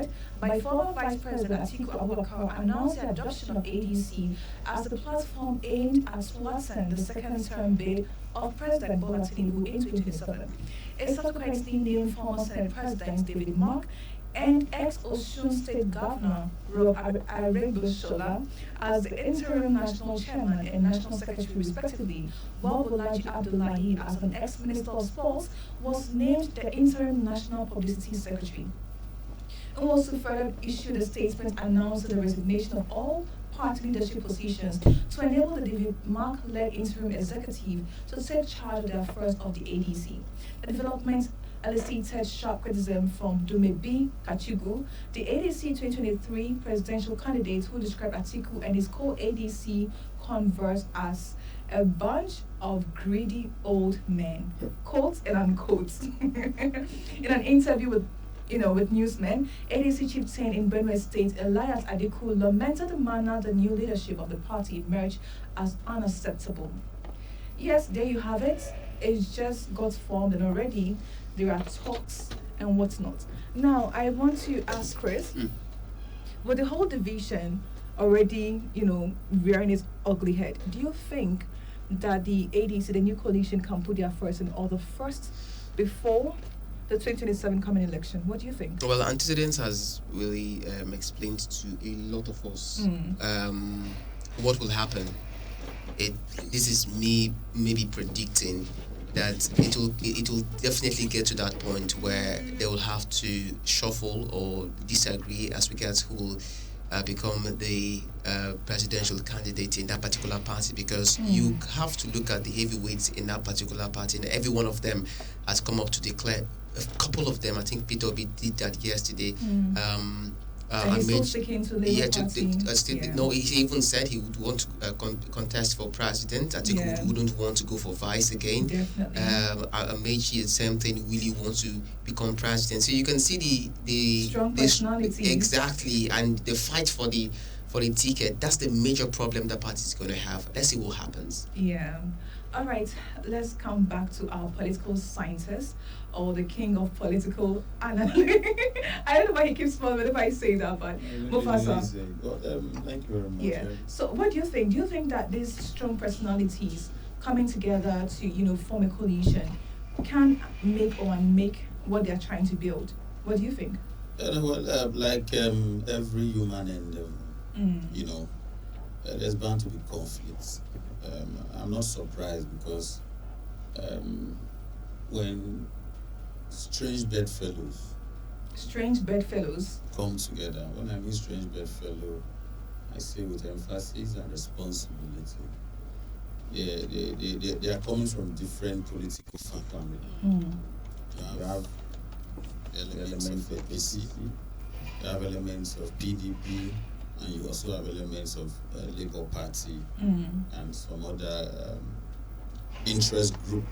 third, by former Vice President Atiku Abubakar, announced the adoption of ADC as the platform aimed at thwarting the second-term bid of President Bola Tinubu in 2027. It subsequently named former Senate President David Mark and ex-Osun State Governor Rob Aregbesola as the interim national chairman and national secretary respectively, while Bolaji Abdullahi, as an ex-minister of sports, was named the interim national publicity secretary. And also further issued a statement announcing the resignation of all party leadership positions to enable the David Mark-led interim executive to take charge of the affairs of the ADC. The development elicited sharp criticism from Dumebi Kachugu, the ADC 2023 presidential candidate, who described Atiku and his co-ADC converse as a bunch of greedy old men, quotes and unquotes. In an interview with newsmen, ADC chieftain in Benue State, Elias Adeku, lamented the manner the new leadership of the party emerged as unacceptable. Yes, there you have it. It's just got formed, and already there are talks and whatnot. Now, I want to ask Chris, with the whole division already, rearing its ugly head, do you think that the ADC, the new coalition, can put their affairs in order first before the 2027 coming election? What do you think? Well, antecedents has really explained to a lot of us what will happen. This is me maybe predicting that it will definitely get to that point where they will have to shuffle or disagree as regards who will become the presidential candidate in that particular party, because you have to look at the heavyweights in that particular party, and every one of them has come up to declare. A couple of them, I think Peter Obi did that yesterday. And he's still sticking to Labour Party. No, he even said he would want to contest for president. I think he wouldn't want to go for vice again. Definitely. Amechi, the same thing, really wants to become president. So you can see the strong personality. Exactly, and the fight for the ticket. That's the major problem the party is going to have. Let's see what happens. Yeah. All right, let's come back to our political scientist, or the king of political analysis. I don't know why he keeps smiling if I say that, but Mufasa. Thank you very much. Yeah. So what do you think? Do you think that these strong personalities coming together to, form a coalition can make or unmake what they're trying to build? What do you think? Like every human endeavor, there's bound to be conflicts. I'm not surprised because when strange bedfellows come together, when I mean strange bedfellow, I say with emphasis and responsibility. They are coming from different political families. You have elements of APC, you have elements of PDP, and you also have elements of Labour Party and some other interest group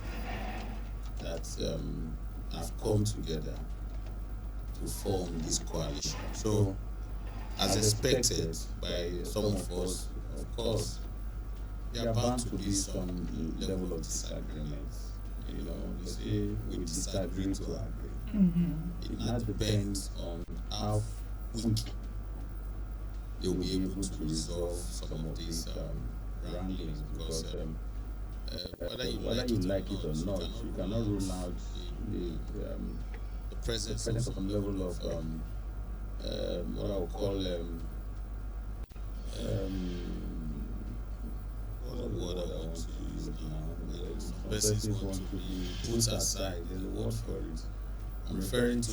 that have come together to form this coalition. So, as expected by some of us, of course, there are bound to be some level of disagreement. They say we disagree to agree. It now depends on how quickly they'll be able to resolve some of these wranglings, because whether you like it or not, you cannot rule out the presence of some level of what I would call what word I want to use now. Persons want to be put aside. There's a word for it. I'm referring to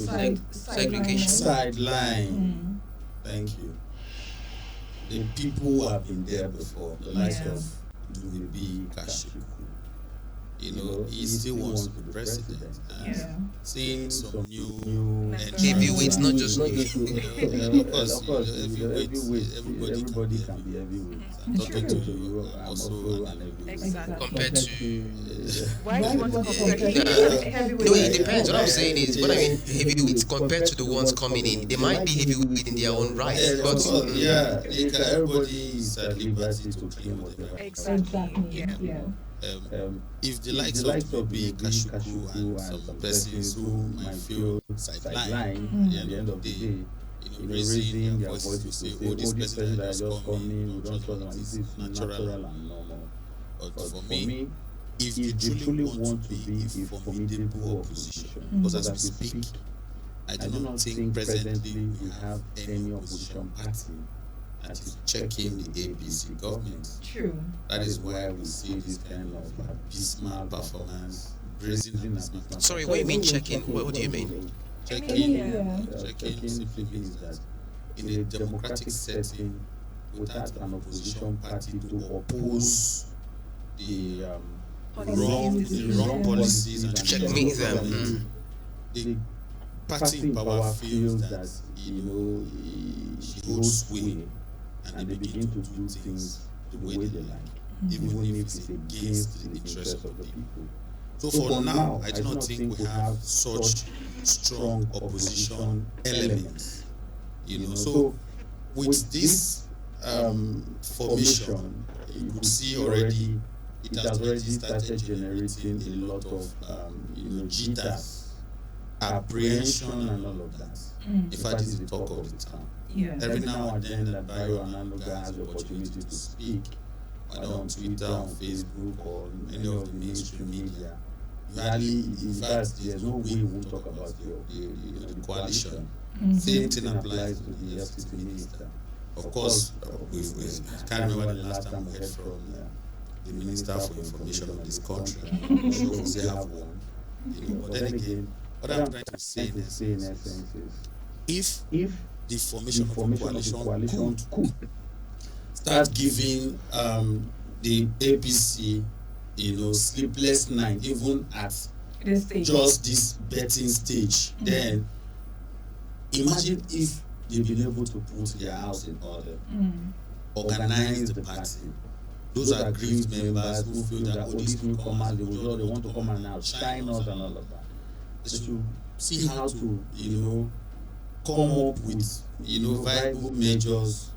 segregation. Sideline. Thank you. The people who have been there before, the likes of Dumebi Kashiku, he still wants to be president. Seeing some new heavyweights, not just new. Of course, everybody can be heavyweight. Talking to you, I'm also an heavyweight. Exactly. Compared to Why do you want to compare heavyweight? No, it depends. What I'm saying is, when I mean heavyweights compared to the ones coming in, they might be heavyweight in their own right. But everybody is at liberty to claim whatever. Exactly. If the likes of being Kashuku and some persons who might feel sidelined at the end of the day, raising their voices to say, oh, this person that just coming, we don't trust them, this is natural and normal. But for me, if you truly want to be a formidable opposition, because as we speak, I do not think presently we have any opposition party that is checking the APC government. True. That is why we see this kind of abysmal performance, brazen abysmal. Sorry, what do you mean checking? What do you mean? Checking simply means that in a democratic setting, without an opposition party to oppose the wrong policies and checkmate them. The party in power feels that she holds sway, and they begin to do things the way they like, even if it's against the interests of the people. So for now, I do not think we have such strong opposition elements. So with this formation, you could see already it has already started generating a lot of jitters, apprehension, and all of that. In fact, it's the talk of the town. Every now and then, that Bayo Anandoga has the opportunity to speak, whether on Twitter, on Facebook, or any of the mainstream media. In fact, there's no way we won't talk about the coalition. Same thing applies to the FCT minister. Of course, we can't remember the last time we heard from the Minister for Information of this country. I'm sure we still have one. But then again, what I'm trying to say in essence is, if the formation of the coalition could start giving the APC sleepless night, even at just this betting stage, then imagine if they've been able to put their house in order, organize the party. Those are aggrieved members who feel that these newcomers, they want to come and outshine us and all of that. They should see how to come up with viable measures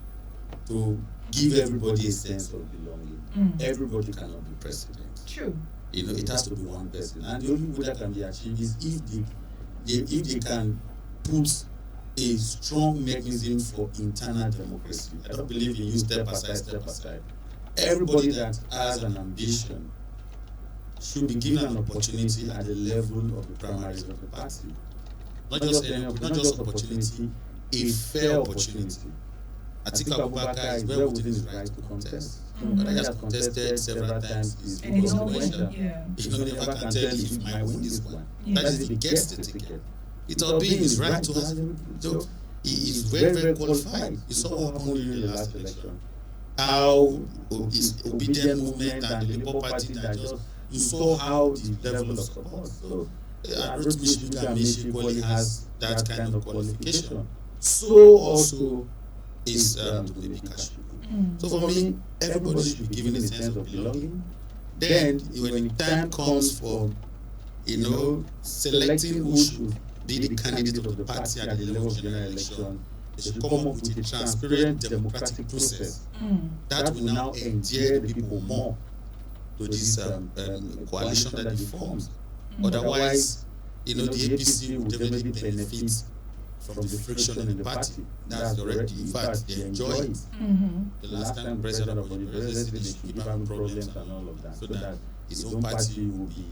to give everybody a sense of belonging. Everybody cannot be president. True. It has to be one person, and the only way that can be achieved is if they can put a strong mechanism for internal democracy. I don't believe in you step aside. Everybody that has an ambition should be given an opportunity at the level of the primaries of the party. Not just opportunity, a fair opportunity. Atiku Abubakar is well within his right to contest. But he has contested several times. He's influential. He never can tell if he might win this one. That is if he gets the ticket. It's all being his right to ask him. So he is very, very qualified. You saw what happened during the last election. How his obedient movement and the Labour Party you saw how the level of support. So Rotimi Amishi equally has that kind of qualification. So also is Tobi Kashiku. So for me, everybody should be given a sense of belonging. Then when the time comes for selecting who should be the candidate of the party at the level of general election, they should come up with a transparent democratic process that will now endear the people more to this coalition that they formed. Otherwise, the APC will definitely benefit from the friction in the party. That's already, in fact, they enjoy it. The last time the president of the presidency, they keep having problems and all of that, so that his own party will be,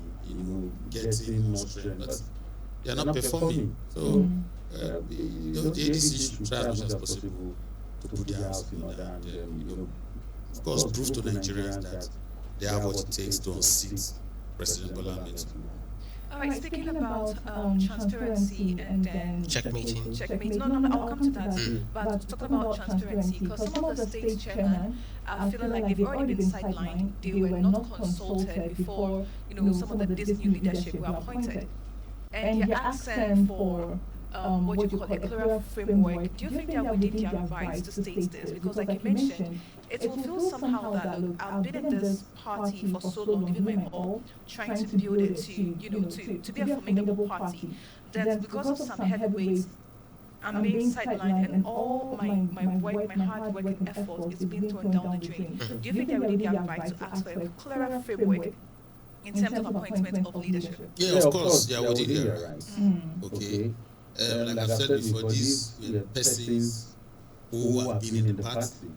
getting more strength. But they are not performing. So the ADC should try as much as possible to put their house in order and, of course, prove to Nigerians that they have what it takes to unseat President Bola Ahmed Tinubu. All right, speaking about transparency and then Checkmating. No, I'll come to that. But talking about transparency, because some of the state chairmen are feeling like they've already been sidelined. They were not consulted before, some of this new leadership were appointed. And you're asking for what you call a clearer framework. Do you think they are within their rights to state this? Because like you mentioned, it will feel somehow that, look, I've been in this party for so long, giving my all, trying to build it to be a formidable party. That because of some heavyweights, I'm being sidelined and all my work, my hard work and effort is being thrown down the drain. Do you think they're within their rights to ask for a clearer framework in terms of appointment of leadership? Yeah, of course, they are within their rights. Okay. like I said before, these were persons who have been in the party.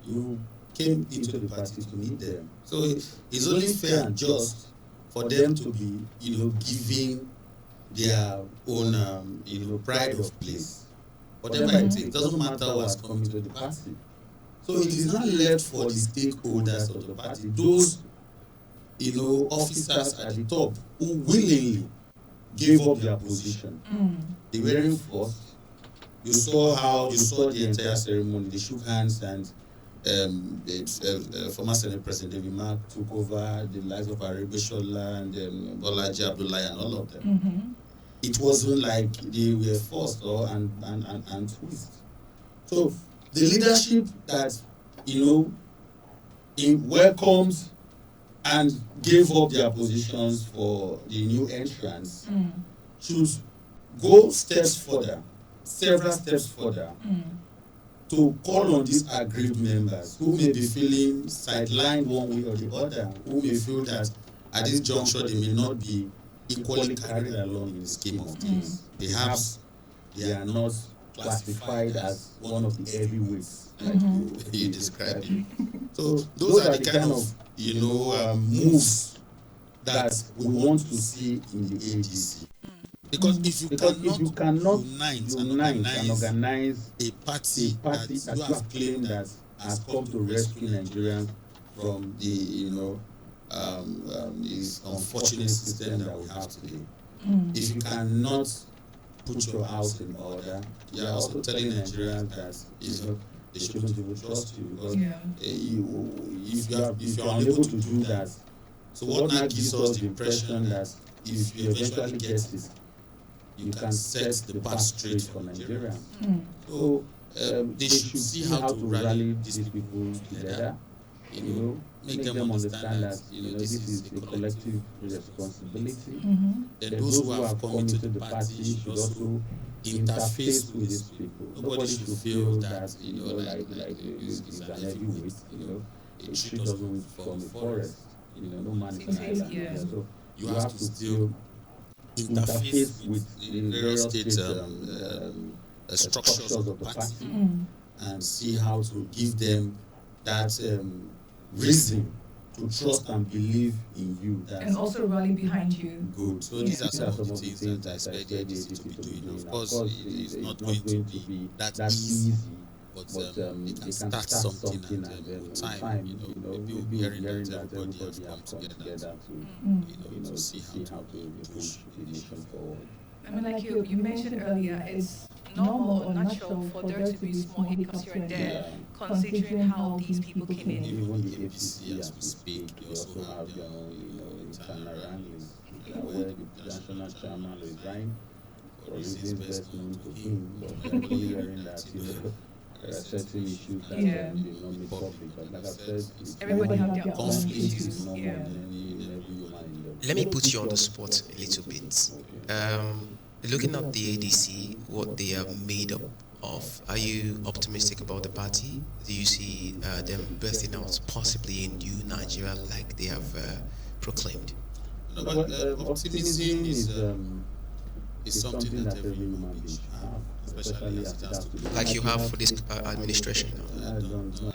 You came into the party to meet them. So it's only fair and just for them to be, giving their own, pride of place. Whatever it is, it doesn't matter who has come into the party. So it is not left for the stakeholders of the party, those, officers at the top who willingly gave up their position. They weren't forced. You saw the entire ceremony. They shook hands, and former Senate President David Mark took over the likes of Arabeshola and Bolaji Abdullahi and all of them. It wasn't like they were forced and twist. So the leadership that welcomes and gave up their positions for the new entrants should go several steps further, to call on these aggrieved members who may be feeling sidelined one way or the other, who may feel that at this juncture they may not be equally carried along in the scheme of things. Perhaps they are not classified as one of the heavyweights like you described it. So those are the kind of moves that we want to see in the ADC. Because if you cannot unite and organize a party that you have claimed that has come to rescue Nigerians from the this unfortunate system that we have today, if you cannot put your house in order, you are also telling Nigerians that they shouldn't even trust you, because if you are unable to do that, so what now gives us the impression that if you eventually get it, you can set the path straight for Nigeria. So they should see how to rally these people together, make them understand that this is a collective responsibility. Then those who have come into the party should also interface with these people. Nobody should feel that like it's an heavyweight. A tree doesn't win from a forest. No man is an island. So you have to still interface with the various state structures of the party and see how to give them that reason to trust and believe in you. And also rally behind you. Good. So these are some of the things that I expect the ADC to be doing. Of course, it's not going to be that easy, but they can start something, and with time, maybe we'll be hearing that everybody has come together to see how to push the nation forward. I mean, like you mentioned earlier, it's normal or natural for there to be small hiccups here and there, considering how these people came in. Even the APC, as we speak, they also have their own, internal wranglings, where the national chairman resigned for reasons best known to him, but I'm hearing that, there are certain issues that will not be public. But like I said, everybody have their own conflict issues. is normal in every human endeavor. Let me put you on the spot a little bit. Looking at the ADC, what they are made up of, are you optimistic about the party? Do you see them birthing out possibly a new Nigeria like they have proclaimed? No, but optimism is something that every human being should have, especially as it has to do. Like you have for this administration now? I don't know.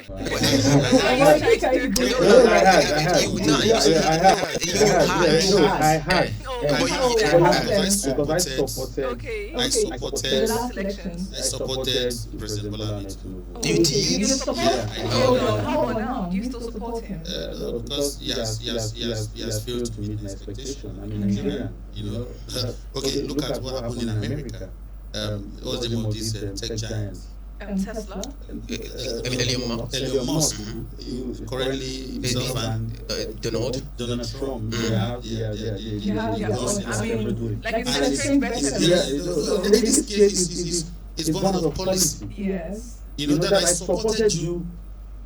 I had. Because I supported The last elections. I supported President Bola Tinubu. You did? You support him? How about now? Do you still support him? Because he has failed to meet my expectation. I'm a Nigerian, Okay, look at what happened in America. What's the name of these tech giants? Tesla? Elon Musk. Currently himself and Donald Trump. Like it's the same person. In this case, it's born out of policy. Yes. That I supported you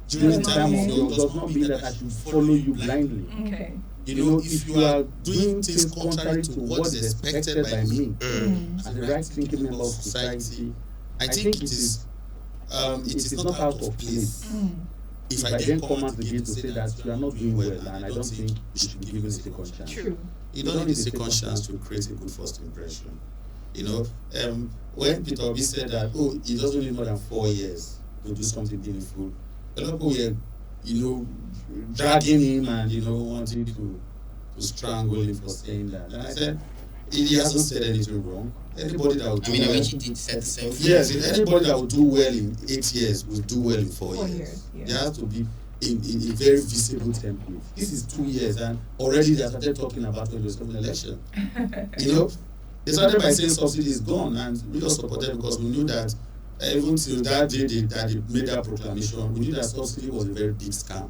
during the time of your does not mean that I should follow you blindly. Okay. If you are doing things contrary to what is expected by me as a right-thinking member of society, I think it is not out of place. If I then come out again to say that you are not doing well, and I don't think you should be given a second chance. True. You don't need a second chance to create a good first impression. You know, when Peter Obi said that, oh, it doesn't need more than 4 years to do something meaningful, a lot of people were, dragging him and, wanting to strangle him for saying that. And I said, he hasn't said anything wrong. Anybody that would do well, he did say the same thing. yes, anybody that would do well in 8 years will do well in 4 years. Yeah. There has to be a very visible template. This is 2 years, and already they started talking about the election. They started by saying subsidy is gone, and we just supported because we knew that even till that day that they made that proclamation, we knew that subsidy was a very big scam.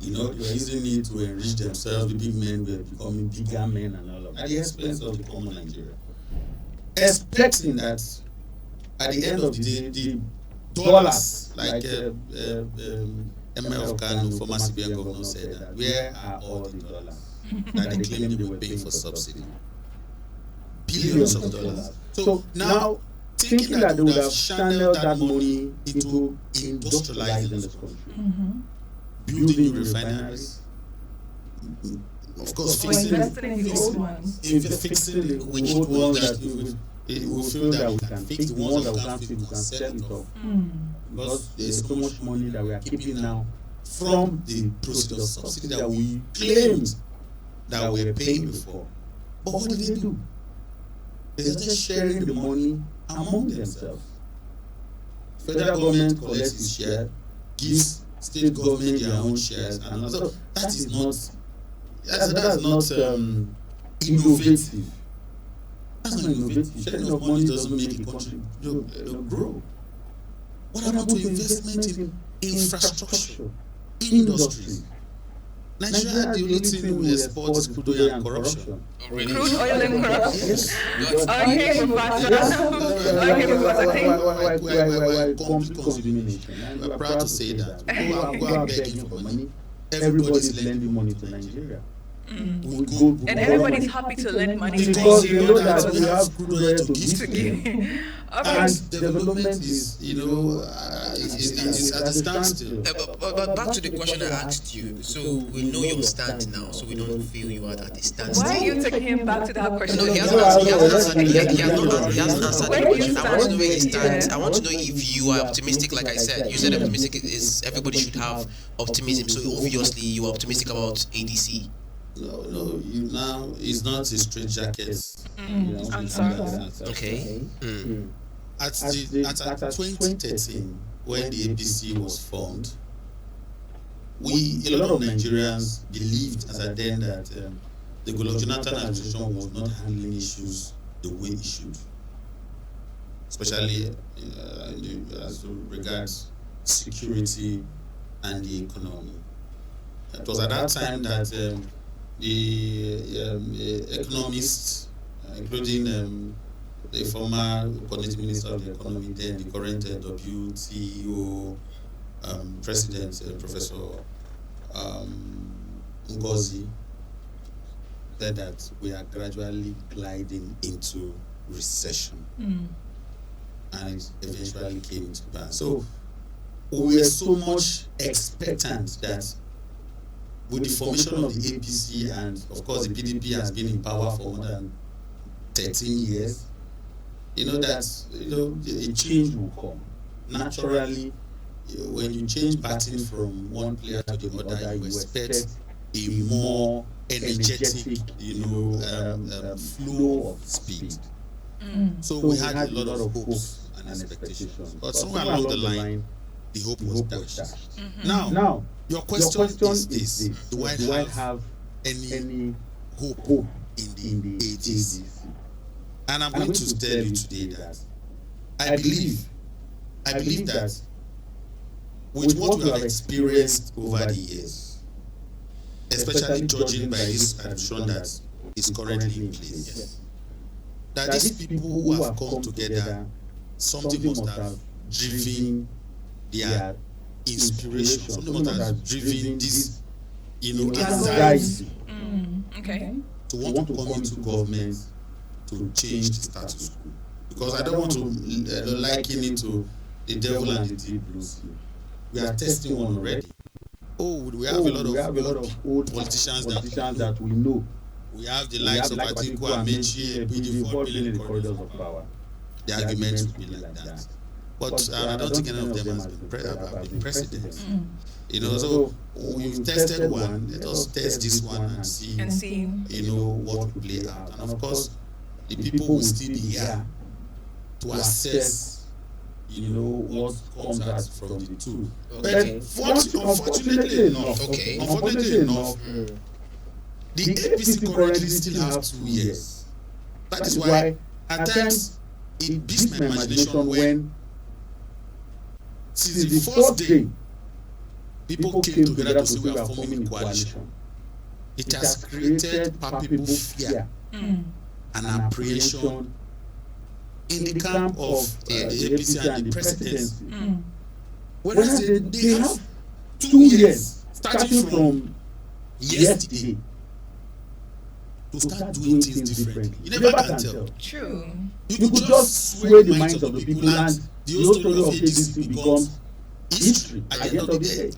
They were using it to enrich themselves. The big men were becoming bigger men and all of that at the expense of the common Nigeria. Expecting that at the end of the day, the dollars, like ML of Kano, former CBN governor, said that, where are all the dollars that they claimed they were paying for subsidy? Billions of dollars. So now, thinking that they would have channeled that money into industrializing this country, building new refineries, of course, fixing the old ones. Fixing the old ones that we feel that we can fix, the ones that we can't fix, we can sell it off. Because there's so much money that we are keeping now from the proceeds of subsidy that we claimed that we were paying before. But what do? They started sharing the money among themselves. Federal government collects its share, gives state government their own shares, and so that is not innovative. That's not innovative. Sharing of money doesn't make a country grow. What about to investment in infrastructure, industry? Nigeria, the only thing we export is crude oil and corruption. Really? Crude oil and corruption. Yes. Okay, We're consuming nation. We're proud to say that. People are begging for money. Everybody's lending money to Nigeria. And everybody's happy to lend money because you know that we have crude oil to give. And development is, is at a standstill. But back to the question I asked you. So we know your stand now, so we don't feel you are at a standstill. Why are you taking him back to that question? No, he hasn't answered the question. I want to know where he stands. I want to know if you are optimistic, like I said. You said optimistic is everybody should have optimism. So obviously you are optimistic about ADC. No, it's not a straight jacket. Answer. Okay. At 2013, when the APC was formed, a lot of Nigerians believed as at then that the Goodluck Jonathan administration was not handling issues the way it should, especially as regards security and the economy. It was at that time that the economists, including the former coordinating minister of the economy, then the current WTO president, Professor Ngozi, said that we are gradually gliding into recession, and it eventually came into pass. So we were so much expectant that with the formation of the APC, and of course the PDP has been in power for more than 13 years, a change will come. Naturally, when you change batting from one player to the other, you expect a more energetic, flow of speed. So we had a lot of hopes and expectations, but somewhere along the line, the hope was dashed. Now, your question is this: do I have any hope in the ADC? And I'm going to tell you today that I believe that with what we have experienced over the years, especially judging by this administration that is currently in place, that these people who have come together, something must have driven their inspiration, something must have driven this, anxiety to want to come into government to change the status quo. Because I don't want to liken it to the devil and the deep blue sea. We are testing one already. We have a lot of old politicians that we know we have the likes of Atiku and Mechi, PD fall in the corridors of power. The argument would be like that. But I don't think any of them have been president. You know, so we've tested one. Let us test this one and see. You know, what will play out. And of course, the people will still be here to assess, you know, what comes out from the two. Okay. But unfortunately enough, the APC currently still have 2 years. That is why at times it beats my imagination when since the first day people came together to say we are forming a coalition. It has created palpable fear and apprehension in the camp of the APC and the presidency. Whereas they have 2 years starting from yesterday to start doing things differently. You never can tell. True. You could just sway the minds of the people and the whole story of ADC becomes history at the end of the day.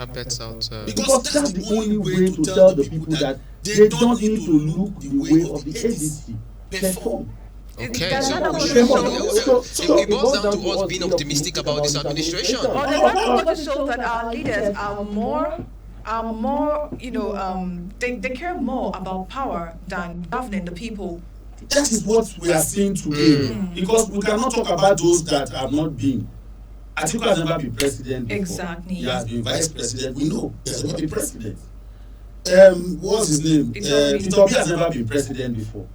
Because that's the only way to tell the people that they don't need to look the way of the ADC perform. Okay, so it boils down to us being optimistic about this administration. But the Bible also shows that our leaders are more, you know, they care more about power than governing the people. That is what we are seeing today. Because we cannot talk about those that have not been. Atiku has never been president before. Exactly. He has been vice president. We know he has never been president. What's his name? Peter Obi has never been president before.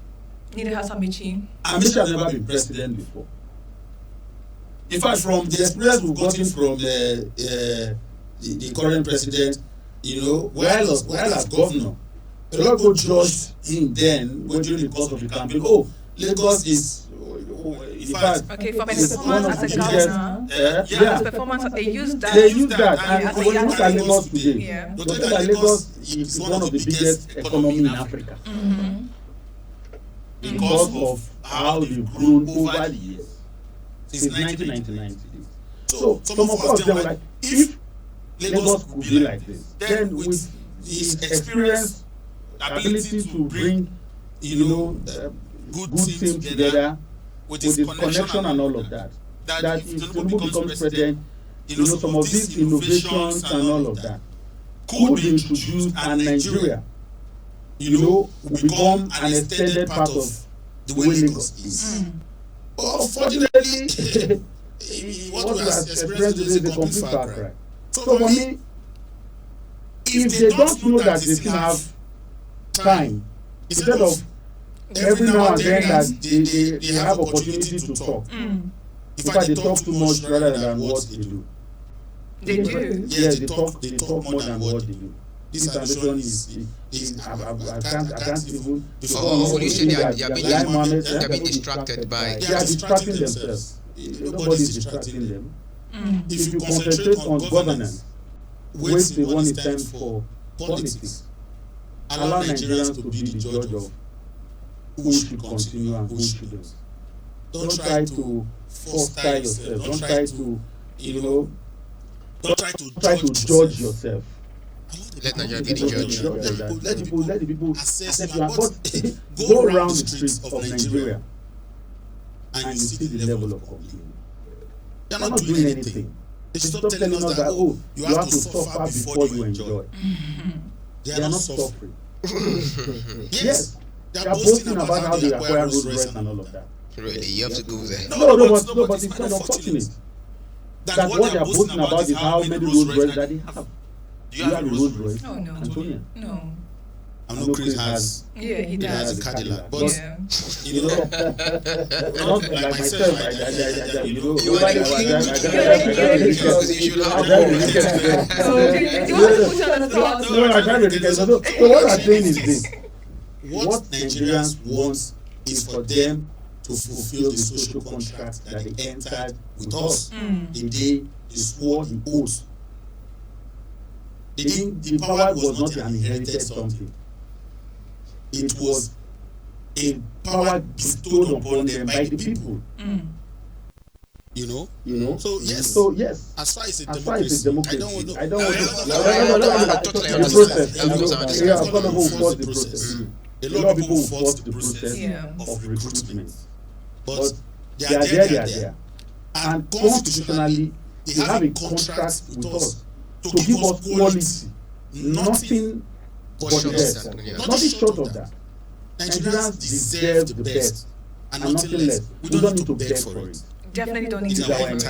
Neither has Amici. Amici has never been president before. In fact, from the experience we've gotten from the current president, you know, while as governor, a lot of people judged him then when during the course of the campaign. Oh, Lagos is, in fact, okay, from his performance as a governor, his performance, they used that. And when you look at Lagos today, you think that Lagos is one of the biggest economy in Africa. Because of how they've grown over the years since 1999. So some of us they were like, if Lagos could be like this, then with his experience, ability to bring, you know, good team together, with his connection and all of that, that if Tinubu becomes president, you know, some of these innovations and all of that could be introduced, and Nigeria, you know, will become an extended part of the way Lagos is. But unfortunately, what we have experienced today is a complete far cry. So for me, if they don't know that they still have time, instead of every now and then that they have opportunity to talk, in fact they talk too much rather than what they do. They do? Yes, they talk more than what they do. This transition is I can't even. You say they are being distracted by. They are distracting themselves. Nobody is distracting them. If you concentrate on governance, waste the one time for politics. Allow Nigerians to be the judge of who should continue and who shouldn't. Don't try to foster yourself. Don't try to, you know, don't try to judge yourself. Let Nigeria be the judge. Let the people assess you. But go around the streets of Nigeria and you see the level of complaint. They are not doing anything. They should stop telling us that, oh, you have to suffer before you enjoy. They are not suffering. Yes, they are boasting about how they acquire Rolls Royce and all of that. Really, you have to go there. No, but it's kind of unfortunate that what they are boasting about is how many Rolls Royce that they have. Do you have a Rolls Royce? Oh, no. Antonia? No. I know Chris has. Yeah, he does. Has a Cadillac, but Yeah. you know, not like myself. You know, You are the king. You should have So, do you want to put on the spot? No, I can't really. So what I'm saying is this: what Nigerians want is for them to fulfill the social contract that they entered with us the day they swore the oath. The power was not an inherited something. It was a power bestowed upon them by the people. You know. So yes. As far as it's democracy, I don't want to. I totally understand. The process. Yeah, I'm going to go forward the process. a lot of people will fault the process of recruitment, but they are there. And constitutionally, they have a contract with us to give us quality, nothing but the best, nothing short of that. Nigerians deserve the best and nothing less. We don't need to beg for it. Definitely don't need to beg for it.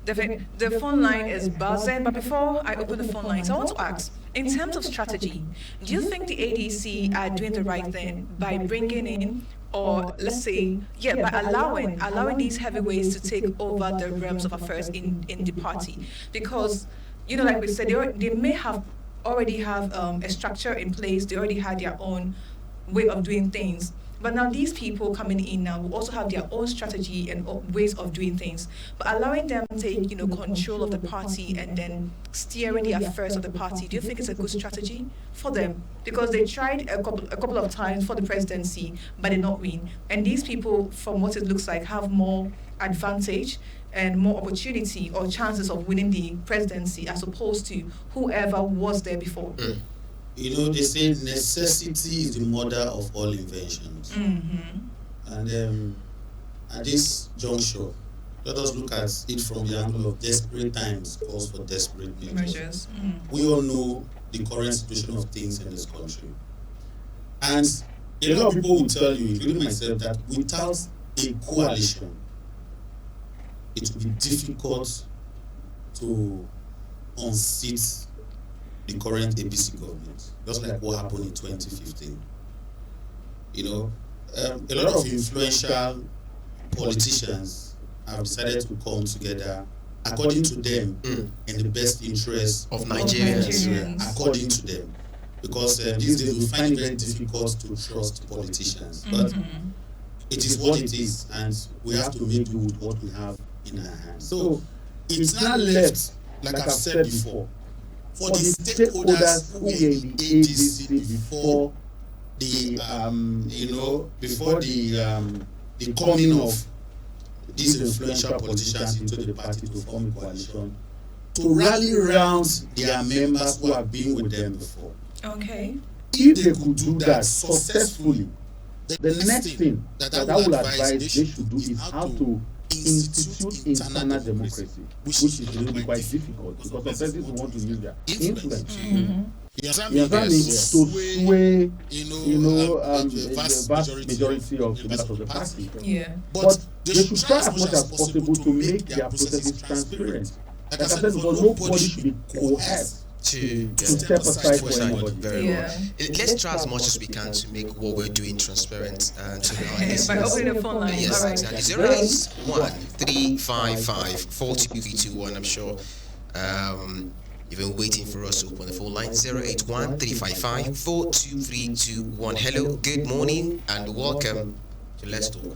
Definitely. The phone line is buzzing, but before I open the phone lines, I want to ask, in terms of strategy, do you think the ADC are doing the right thing by bringing in, or let's say, by allowing these heavyweights to take over the realms of affairs in the party? Because, like we said, they may have already have a structure in place, they already had their own way of doing things. But now these people coming in now will also have their own strategy and ways of doing things. But allowing them to take, control of the party and then steering the affairs of the party, do you think it's a good strategy for them? Because they tried a couple of times for the presidency, but did not win. And these people, from what it looks like, have more advantage and more opportunity or chances of winning the presidency as opposed to whoever was there before. They say necessity is the mother of all inventions. And at this juncture, let us look at it from the angle of desperate times calls for desperate measures. We all know the current situation of things in this country. And a lot of people will tell you, including myself, that without a coalition, it will be difficult to unseat the current APC government, just like what happened in 2015. A lot of influential politicians have decided to come together, according to them, in the best interest of Nigerians. According to them, because these days we find it very difficult to trust politicians. But it is what it is, and we have to make do with what we have in our hands. So it's not left, like I've said before, for the stakeholders who were in the ADC before the coming of these influential politicians into the party to form a coalition, to rally around their members who have been with them before. Okay. If they could do that successfully, the next thing that I would advise they should do is how to institute internal democracy, which is really quite difficult because the presidents want to use their influence. You understand me? To sway, the vast majority of the members of the party. But they should try as much as possible to make their processes transparent. Like I said, because nobody should be coerced to step aside for anybody. Very well. Let's try as much as we can to make what we're doing transparent to our listeners. By opening the phone line. Yes, exactly. 081-355-42321. I'm sure you've been waiting for us to open the phone line. 081-355-42321. Hello, good morning, and welcome to Let's Talk.